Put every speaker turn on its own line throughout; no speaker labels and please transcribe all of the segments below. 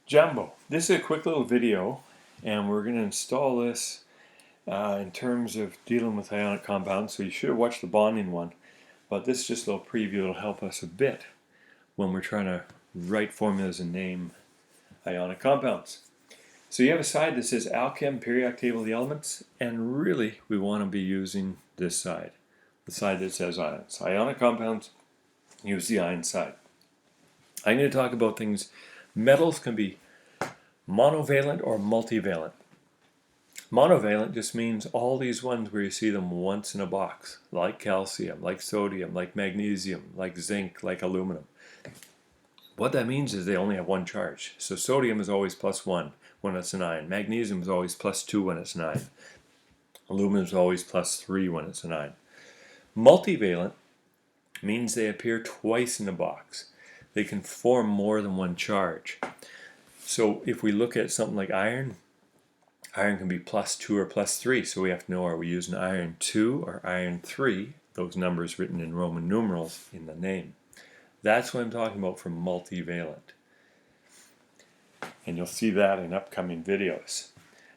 Jumbo. This is a quick little video, and we're going to install this in terms of dealing with ionic compounds. So you should have watched the bonding one, but this is just a little preview. It'll help us a bit when we're trying to write formulas and name ionic compounds. So you have a side that says Alchem, periodic table of the elements, and really we want to be using this side, the side that says ions. Ionic compounds, use the ion side. I'm going to talk about things. Metals can be monovalent or multivalent. Monovalent just means all these ones where you see them once in a box, like calcium, like sodium, like magnesium, like zinc, like aluminum. What that means is they only have one charge. So sodium is always +1 when it's an ion. Magnesium is always +2 when it's an ion. Aluminum is always +3 when it's an ion. Multivalent means they appear twice in a box. They can form more than one charge. So if we look at something like iron can be +2 or +3. So we have to know, are we using iron 2 or iron 3? Those numbers written in Roman numerals in the name. That's what I'm talking about for multivalent. And you'll see that in upcoming videos.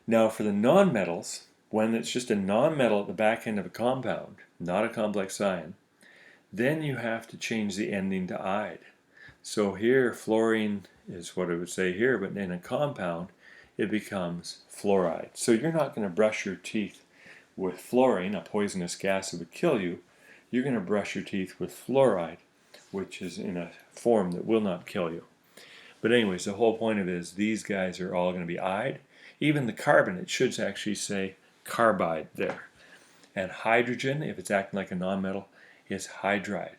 Now for the nonmetals, when it's just a nonmetal at the back end of a compound, not a complex ion, then you have to change the ending to "ide." So here fluorine is what it would say here, but in a compound it becomes fluoride. So you're not going to brush your teeth with fluorine, a poisonous gas that would kill you. You're going to brush your teeth with fluoride, which is in a form that will not kill you. But anyways, the whole point of it is these guys are all going to be "ide." Even the carbon, it should actually say carbide there. And hydrogen, if it's acting like a nonmetal, is hydride.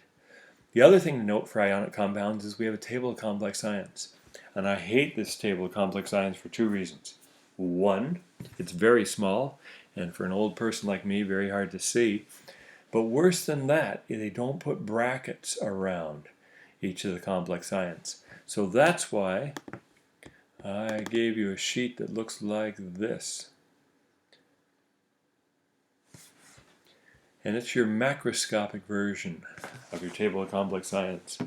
The other thing to note for ionic compounds is we have a table of complex ions. And I hate this table of complex ions for two reasons. One, it's very small, and for an old person like me, very hard to see. But worse than that, they don't put brackets around each of the complex ions. So that's why I gave you a sheet that looks like this. And it's your macroscopic version of your table of complex ions.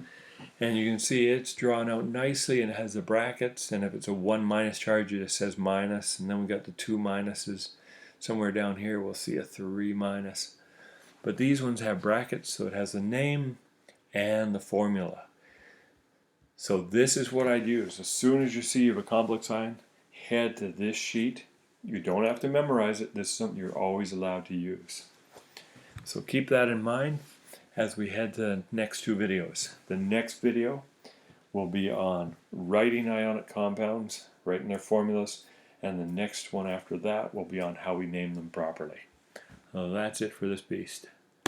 And you can see it's drawn out nicely and it has the brackets, and if it's a 1- charge it just says minus, and then we got the 2 minuses. Somewhere down here we'll see a 3-. But these ones have brackets, so it has the name and the formula. So this is what I'd use. As soon as you see you have a complex ion, head to this sheet. You don't have to memorize it. This is something you're always allowed to use. So keep that in mind as we head to the next two videos. The next video will be on writing ionic compounds, writing their formulas, and the next one after that will be on how we name them properly. That's it for this beast.